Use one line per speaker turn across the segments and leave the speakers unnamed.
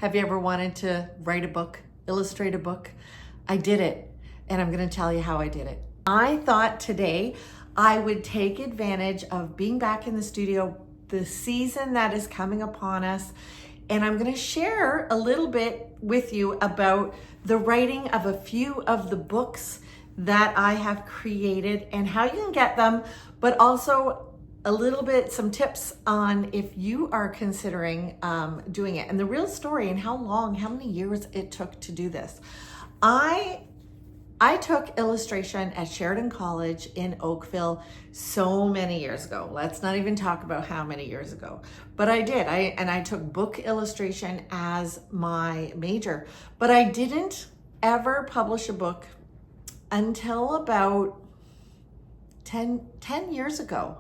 Have you ever wanted to write a book, illustrate a book? I did it, and I'm going to tell you how I did it. I thought today I would take advantage of being back in the studio, the season that is coming upon us, and I'm going to share a little bit with you about the writing of a few of the books that I have created and how you can get them, but also a little bit, some tips on if you are considering doing it, and the real story and how many years it took to do this. I took illustration at Sheridan College in Oakville so many years ago. Let's not even talk about how many years ago, but I did. I took book illustration as my major, but I didn't ever publish a book until about 10 years ago.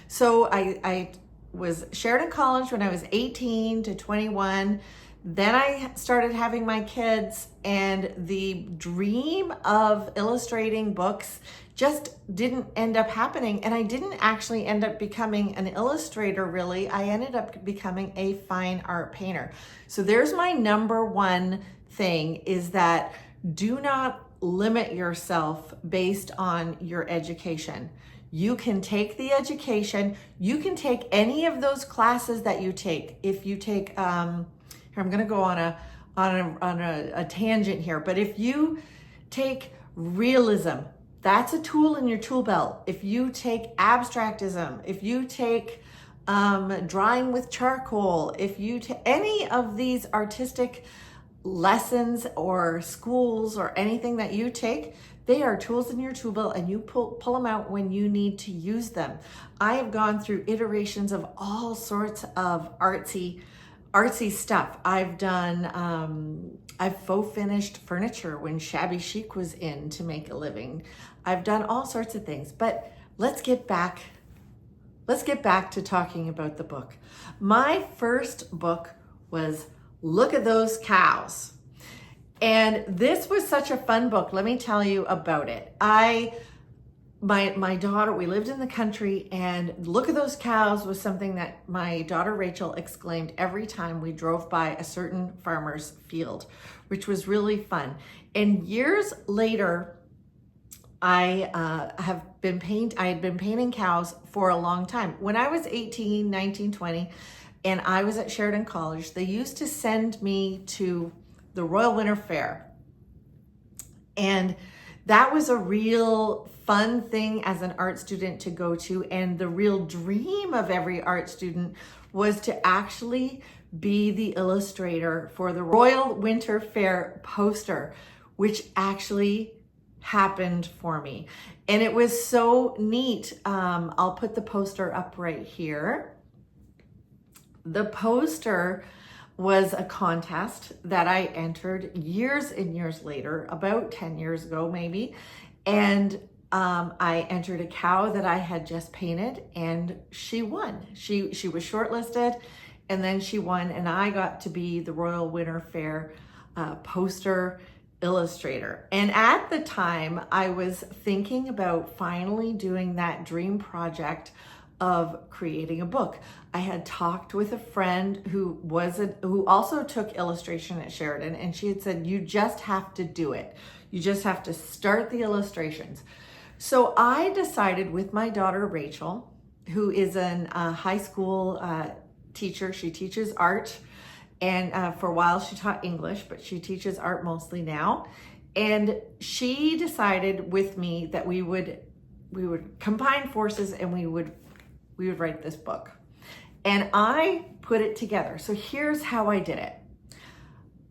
So I was Sheridan College when I was 18 to 21. Then I started having my kids, and the dream of illustrating books just didn't end up happening. And I didn't actually end up becoming an illustrator, really. I ended up becoming a fine art painter. So there's my number one thing, is that do not limit yourself based on your education. You can take the education, you can take any of those classes that you take. If you take, here I'm gonna go on a tangent here, but if you take realism, that's a tool in your tool belt. If you take abstractism, if you take drawing with charcoal, if you take any of these artistic lessons or schools or anything that you take, they are tools in your tool belt, and you pull them out when you need to use them. I have gone through iterations of all sorts of artsy stuff. I've done, I've faux finished furniture when shabby chic was in to make a living. I've done all sorts of things, but let's get back to talking about the book. My first book was Look at Those Cows. And this was such a fun book. Let me tell you about it. My daughter, we lived in the country, and Look at Those Cows was something that my daughter Rachel exclaimed every time we drove by a certain farmer's field, which was really fun. And years later, I had been painting cows for a long time. When I was 18, 19, 20, and I was at Sheridan College, they used to send me to the Royal Winter Fair. And that was a real fun thing as an art student to go to. And the real dream of every art student was to actually be the illustrator for the Royal Winter Fair poster, which actually happened for me. And it was so neat. I'll put the poster up right here. The poster was a contest that I entered years and years later, about 10 years ago maybe. And I entered a cow that I had just painted, and she won. She was shortlisted, and then she won, and I got to be the Royal Winter Fair poster illustrator. And at the time, I was thinking about finally doing that dream project of creating a book. I had talked with a friend who also took illustration at Sheridan, and she had said, you just have to do it. You just have to start the illustrations. So I decided with my daughter Rachel, who is a high school teacher. She teaches art, and for a while she taught English, but she teaches art mostly now. And she decided with me that we would combine forces, and we would write this book. And I put it together. So here's how I did it.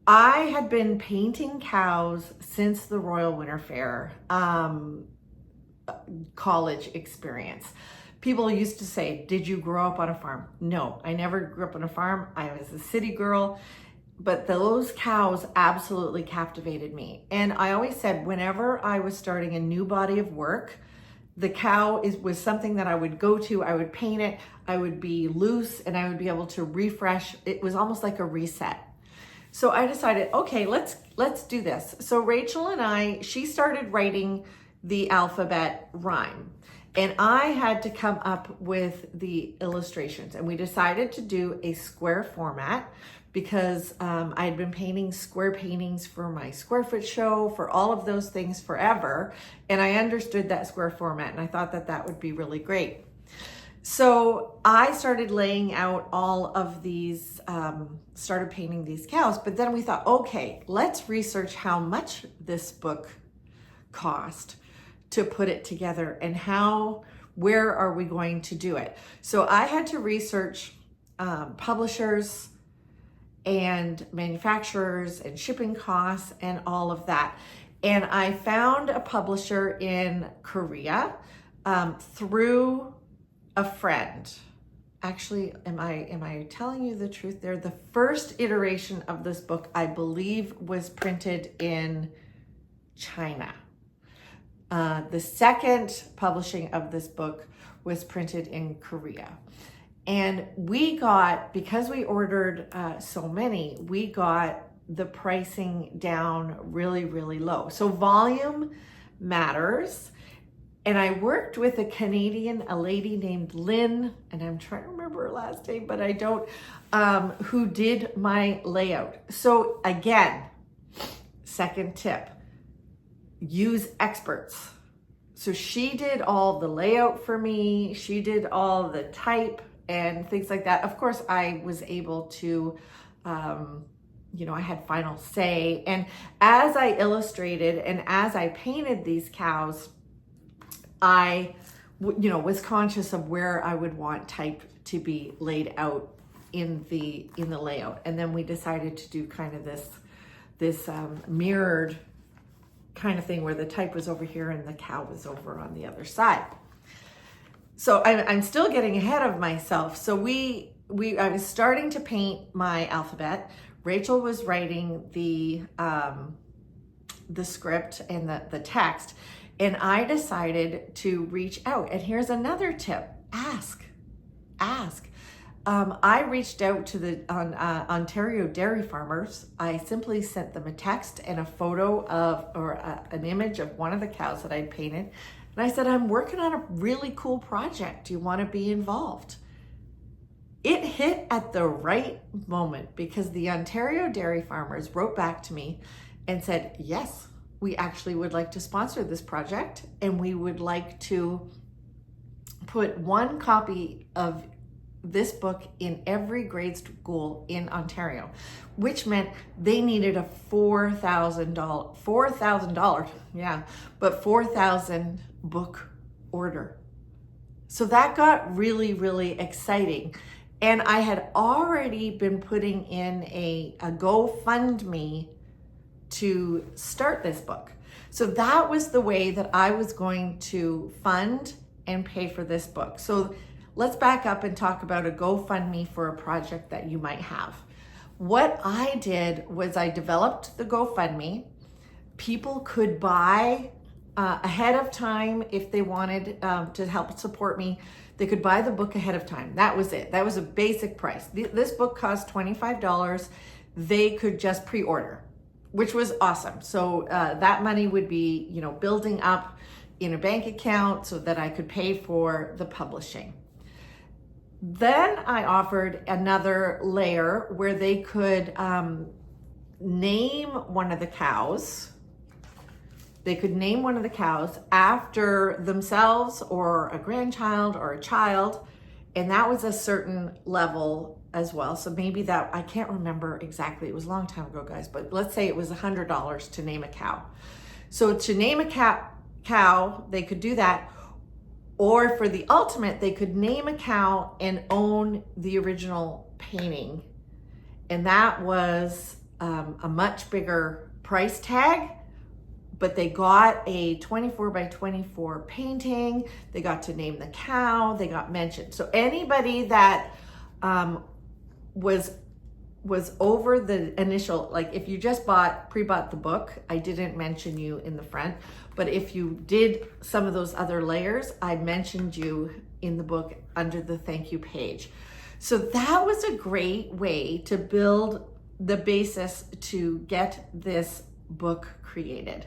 I had been painting cows since the Royal Winter Fair college experience. People used to say, did you grow up on a farm? No, I never grew up on a farm. I was a city girl, but those cows absolutely captivated me. And I always said, whenever I was starting a new body of work, the cow was something that I would go to. I would paint it. I would be loose, and I would be able to refresh. It was almost like a reset. So I decided, okay, let's do this. So Rachel and she started writing the alphabet rhyme, and I had to come up with the illustrations. And we decided to do a square format because I had been painting square paintings for my square foot show, for all of those things forever. And I understood that square format, and I thought that that would be really great. So I started laying out all of these, started painting these cows, but then we thought, okay, let's research how much this book cost to put it together, and where are we going to do it? So I had to research publishers and manufacturers and shipping costs and all of that. And I found a publisher in Korea through a friend. Actually, am I telling you the truth there? The first iteration of this book, I believe, was printed in China. The second publishing of this book was printed in Korea. And we got, because we ordered so many, we got the pricing down really, really low. So volume matters. And I worked with a lady named Lynn, and I'm trying to remember her last name, but I don't, who did my layout. So again, second tip, use experts. So she did all the layout for me. She did all the type and things like that. Of course, I was able to, I had final say. And as I illustrated and as I painted these cows, I, was conscious of where I would want type to be laid out in the layout. And then we decided to do kind of this mirrored kind of thing where the type was over here and the cow was over on the other side. So I'm still getting ahead of myself. So I was starting to paint my alphabet. Rachel was writing the script and the text. And I decided to reach out. And here's another tip: ask. I reached out to the Ontario dairy farmers. I simply sent them a text and a photo an image of one of the cows that I'd painted. And I said, I'm working on a really cool project. Do you want to be involved? It hit at the right moment, because the Ontario dairy farmers wrote back to me and said, yes, we actually would like to sponsor this project, and we would like to put one copy of this book in every grade school in Ontario, which meant they needed a $4,000 book order. So that got really, really exciting. And I had already been putting in a GoFundMe to start this book. So that was the way that I was going to fund and pay for this book. So let's back up and talk about a GoFundMe for a project that you might have. What I did was I developed the GoFundMe. People could buy ahead of time if they wanted to help support me. They could buy the book ahead of time. That was it. That was a basic price. This book cost $25. They could just pre-order, which was awesome. So that money would be, building up in a bank account so that I could pay for the publishing. Then I offered another layer where they could name one of the cows. They could name one of the cows after themselves or a grandchild or a child. And that was a certain level as well. So maybe that, I can't remember exactly. It was a long time ago, guys, but let's say it was $100 to name a cow. So to name a cow, they could do that. Or for the ultimate, they could name a cow and own the original painting. And that was a much bigger price tag, but they got a 24 by 24 painting. They got to name the cow, they got mentioned. So anybody that was over the initial, like if you just pre-bought the book, I didn't mention you in the front, but if you did some of those other layers, I mentioned you in the book under the thank you page. So that was a great way to build the basis to get this book created.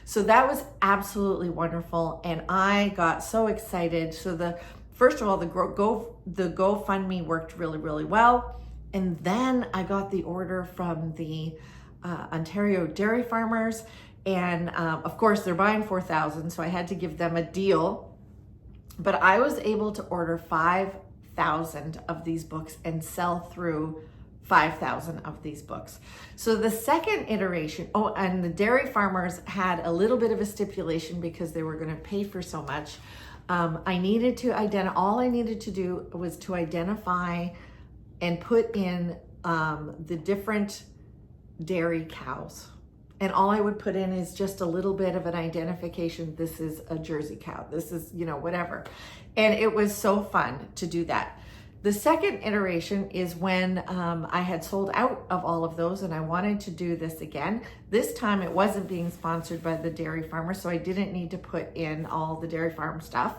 So that was absolutely wonderful, and I got so excited. So first of all, the GoFundMe worked really, really well. And then I got the order from the Ontario dairy farmers. And of course they're buying 4,000, so I had to give them a deal. But I was able to order 5,000 of these books and sell through 5,000 of these books. So the second iteration, oh, and the dairy farmers had a little bit of a stipulation because they were going to pay for so much. I needed to all I needed to do was to identify and put in the different dairy cows. And all I would put in is just a little bit of an identification. This is a Jersey cow. This is, whatever. And it was so fun to do that. The second iteration is when I had sold out of all of those and I wanted to do this again. This time it wasn't being sponsored by the dairy farmer, so I didn't need to put in all the dairy farm stuff.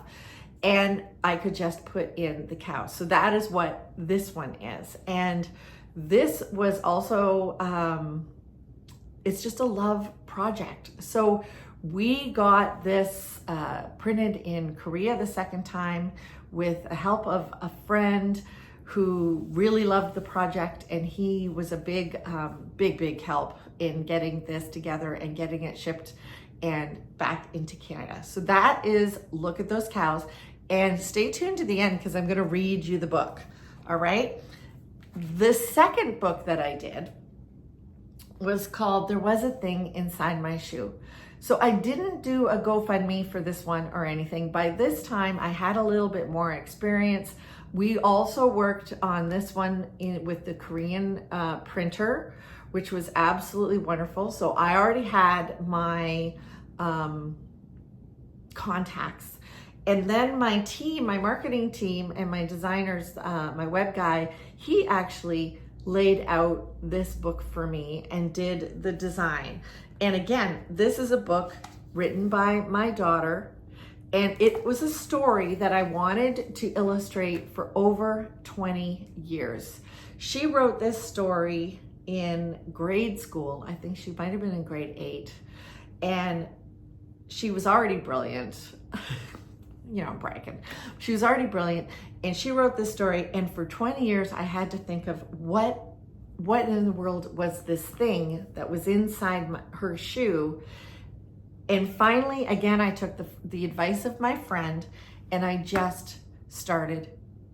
And I could just put in the cows. So that is what this one is. And this was also, it's just a love project. So we got this printed in Korea the second time with the help of a friend who really loved the project, and he was a big help in getting this together and getting it shipped and back into Canada. So that is Look at Those Cows, and stay tuned to the end because I'm going to read you the book. All right. The second book that I did was called There Was a Thing Inside My Shoe. So I didn't do a GoFundMe for this one or anything. By this time, I had a little bit more experience. We also worked on this one with the Korean printer, which was absolutely wonderful. So I already had my contacts. And then my team, my marketing team and my designers, my web guy, he actually laid out this book for me and did the design. And again, this is a book written by my daughter, and it was a story that I wanted to illustrate for over 20 years. She wrote this story in grade school. I think she might have been in grade 8, and she was already brilliant. I'm bragging. She was already brilliant, and she wrote this story, and for 20 years I had to think of what in the world was this thing that was inside her shoe. And finally, again, I took the advice of my friend and I just started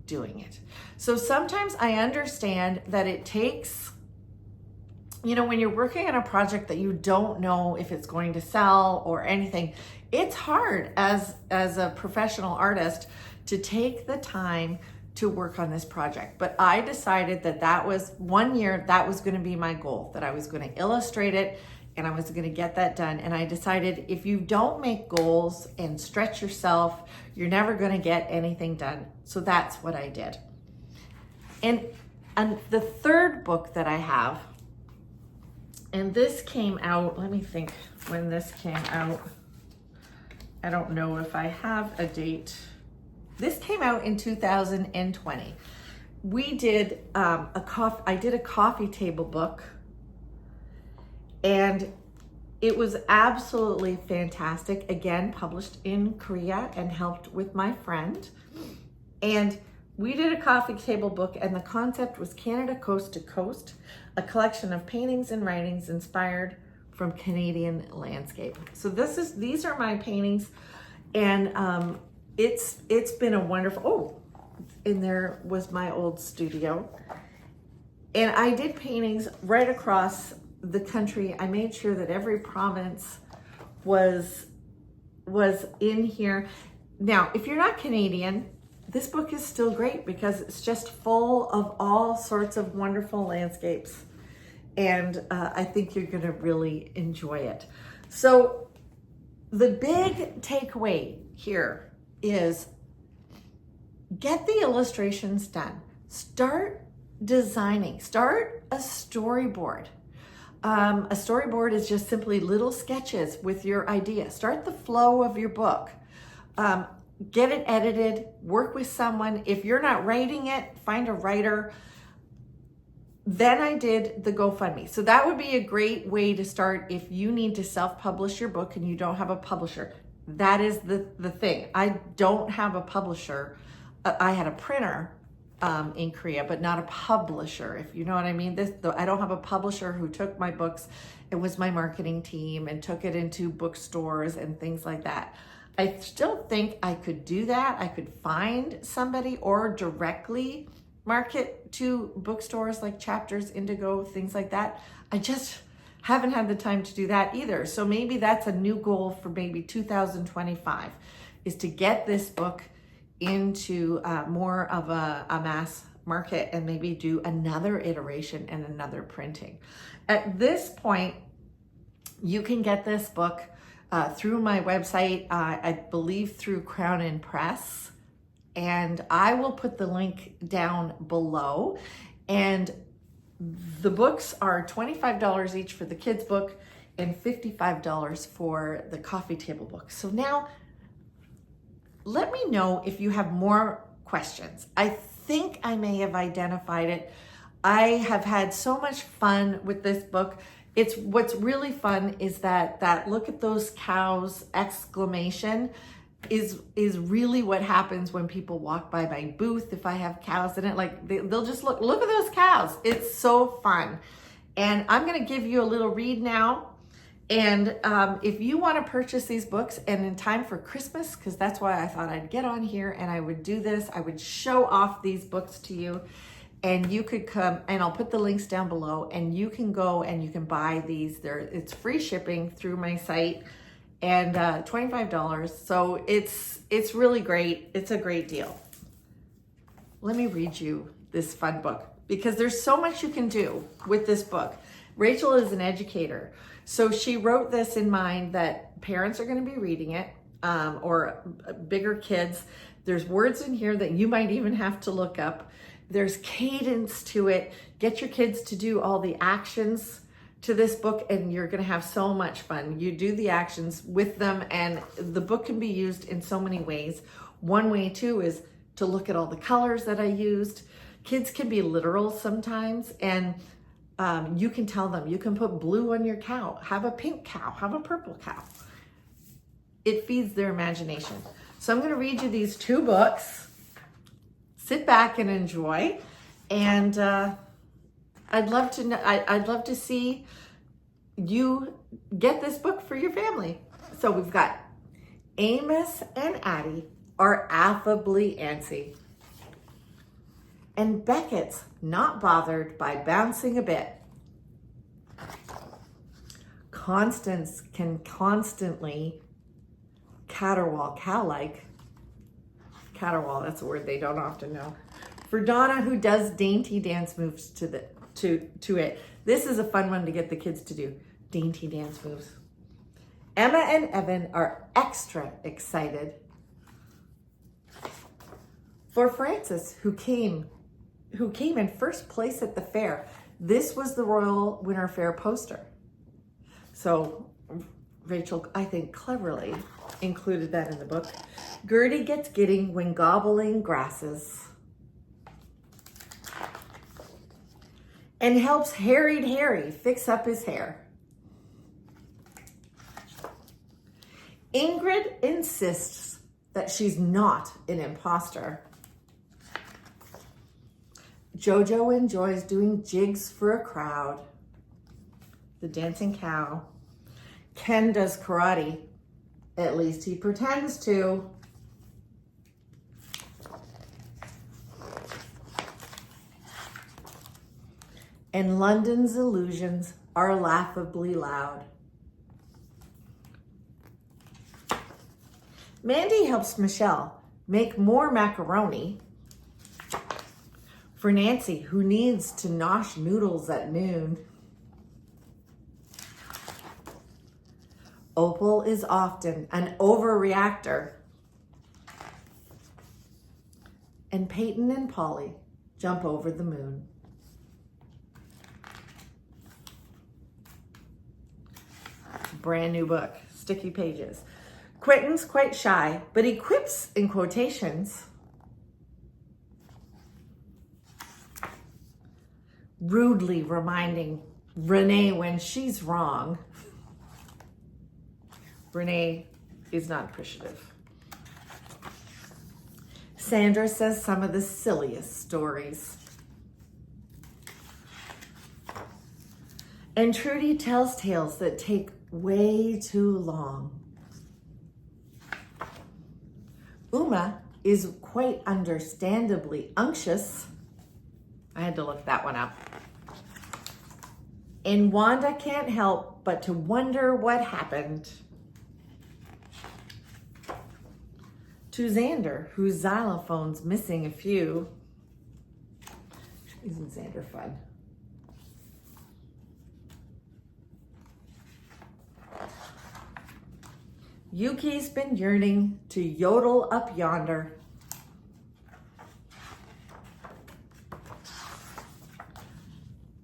doing it. So sometimes I understand that it takes, when you're working on a project that you don't know if it's going to sell or anything, it's hard as a professional artist to take the time to work on this project. But I decided that was 1 year, that was going to be my goal, that I was going to illustrate it and I was going to get that done. And I decided if you don't make goals and stretch yourself, you're never going to get anything done. So that's what I did. And the third book that I have, and this came out, let me think when this came out. I don't know if I have a date. This came out in 2020. We did I did a coffee table book, and it was absolutely fantastic. Again, published in Korea and helped with my friend. And we did a coffee table book, and the concept was Canada Coast to Coast, a collection of paintings and writings inspired from Canadian landscape. So these are my paintings, and it's been a wonderful, and there was my old studio. And I did paintings right across the country. I made sure that every province was in here. Now, if you're not Canadian, this book is still great because it's just full of all sorts of wonderful landscapes. And I think you're gonna really enjoy it. So the big takeaway here is get the illustrations done. Start designing, start a storyboard. A storyboard is just simply little sketches with your idea. Start the flow of your book. Get it edited, work with someone. If you're not writing it, find a writer. Then I did the GoFundMe. So that would be a great way to start if you need to self-publish your book and you don't have a publisher. That is the thing. I don't have a publisher. I had a printer, in Korea, but not a publisher, if you know what I mean. I don't have a publisher who took my books. It was my marketing team and took it into bookstores and things like that. I still think I could do that. I could find somebody or directly market to bookstores like Chapters, Indigo, things like that. I just haven't had the time to do that either. So maybe that's a new goal for maybe 2025, is to get this book into more of a mass market and maybe do another iteration and another printing. At this point, you can get this book through my website, I believe through crownandpress, and I will put the link down below. And the books are $25 each for the kids book and $55 for the coffee table book. So now let me know if you have more questions. I think I may have identified it. I have had so much fun with this book. What's really fun is that look at those cows exclamation is really what happens when people walk by my booth. If I have cows in it, like they'll just look at those cows. It's so fun. And I'm going to give you a little read now. And if you want to purchase these books and in time for Christmas, because that's why I thought I'd get on here and I would do this, I would show off these books to you, and you could come, and I'll put the links down below, and you can go and you can buy these. It's free shipping through my site, and $25. So it's really great. It's a great deal. Let me read you this fun book, because there's so much you can do with this book. Rachel is an educator. So she wrote this in mind that parents are going to be reading it, or bigger kids. There's words in here that you might even have to look up. There's cadence to it. Get your kids to do all the actions to this book, and you're going to have so much fun. You do the actions with them, and the book can be used in so many ways. One way too is to look at all the colors that I used. Kids can be literal sometimes, and you can tell them, you can put blue on your cow, have a pink cow, have a purple cow. It feeds their imagination. So I'm going to read you these two books. Sit back and enjoy. And I'd love to see you get this book for your family. So we've got Amos and Addie are affably antsy, and Beckett's not bothered by bouncing a bit. Constance can constantly caterwaul, cow-like. Caterwaul, that's a word they don't often know. For Donna, who does dainty dance moves to it. This is a fun one to get the kids to do, dainty dance moves. Emma and Evan are extra excited. For Francis, who came in first place at the fair. This was the Royal Winter Fair poster. So Rachel, I think, cleverly included that in the book. Gertie gets giddy when gobbling grasses, and helps harried Harry fix up his hair. Ingrid insists that she's not an imposter. Jojo enjoys doing jigs for a crowd. The dancing cow. Ken does karate. At least he pretends to. And London's illusions are laughably loud. Mandy helps Michelle make more macaroni. For Nancy, who needs to nosh noodles at noon. Opal is often an overreactor. And Peyton and Polly jump over the moon. Brand new book, sticky pages. Quentin's quite shy, but he quips in quotations. Rudely reminding Renee when she's wrong. Renee is not appreciative. Sandra says some of the silliest stories. And Trudy tells tales that take way too long. Uma is quite understandably unctuous. I had to look that one up. And Wanda can't help but to wonder what happened to Xander, whose xylophone's missing a few. Isn't Xander fun? Yuki's been yearning to yodel up yonder.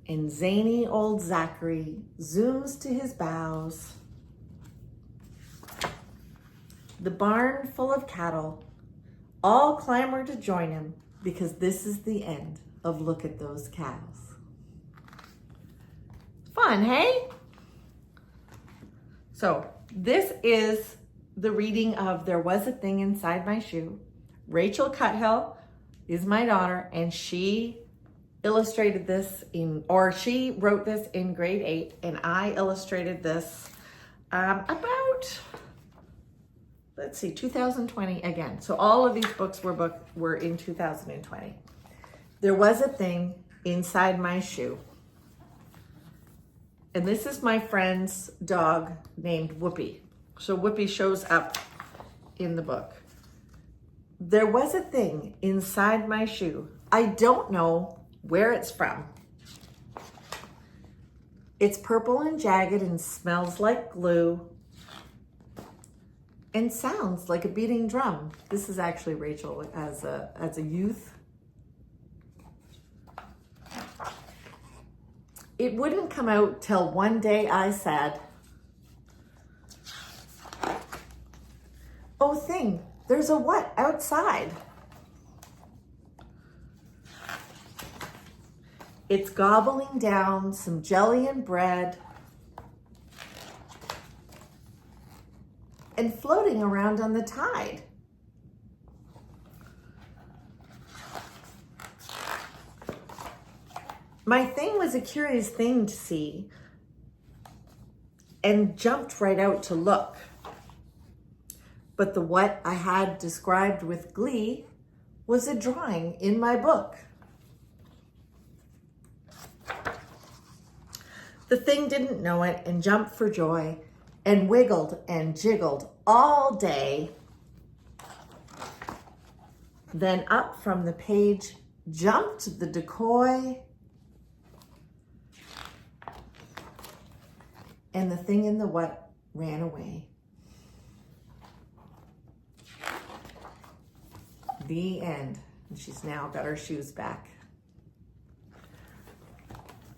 And zany old Zachary zooms to his bows. The barn full of cattle all clamor to join him because this is the end of Look at Those Cows. Fun, hey? So this is the reading of There Was a Thing Inside My Shoe. Rachel Cuthill is my daughter, and she illustrated this she wrote this in grade 8, and I illustrated this about, let's see, 2020 again. So all of these books were in 2020. There was a thing inside my shoe. And this is my friend's dog named Whoopi. So Whoopi shows up in the book. There was a thing inside my shoe. I don't know where it's from. It's purple and jagged and smells like glue and sounds like a beating drum. This is actually Rachel as a youth. It wouldn't come out till one day I said, "Oh, thing, there's a what outside?" It's gobbling down some jelly and bread and floating around on the tide. My thing was a curious thing to see and jumped right out to look. But the what I had described with glee was a drawing in my book. The thing didn't know it and jumped for joy and wiggled and jiggled all day. Then up from the page jumped the decoy, and the thing in the what ran away. The end. And she's now got her shoes back.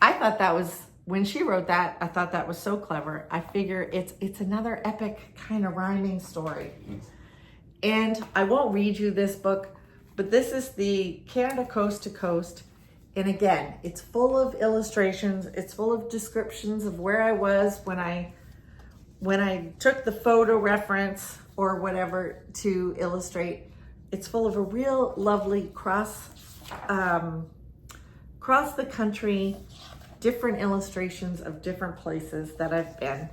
I thought that was, when she wrote that, I thought that was so clever. I figure it's another epic kind of rhyming story. And I won't read you this book, but this is the Canada Coast to Coast. And again, it's full of illustrations. It's full of descriptions of where I was when I took the photo reference or whatever to illustrate. It's full of a real lovely cross the country, different illustrations of different places that I've been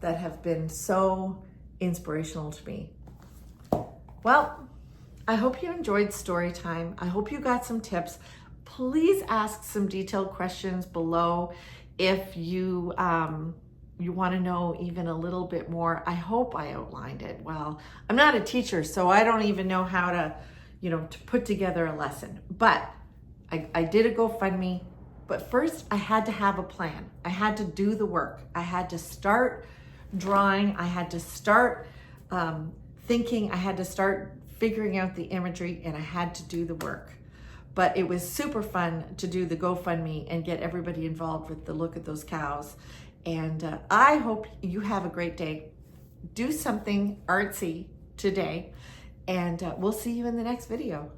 that have been so inspirational to me. Well, I hope you enjoyed story time. I hope you got some tips. Please ask some detailed questions below if you want to know even a little bit more. I hope I outlined it well. I'm not a teacher, so I don't even know how to, to put together a lesson. But I did a GoFundMe, but first I had to have a plan. I had to do the work. I had to start drawing. I had to start thinking. I had to start figuring out the imagery, and I had to do the work. But it was super fun to do the GoFundMe and get everybody involved with the Look at Those Cows. And I hope you have a great day. Do something artsy today, and we'll see you in the next video.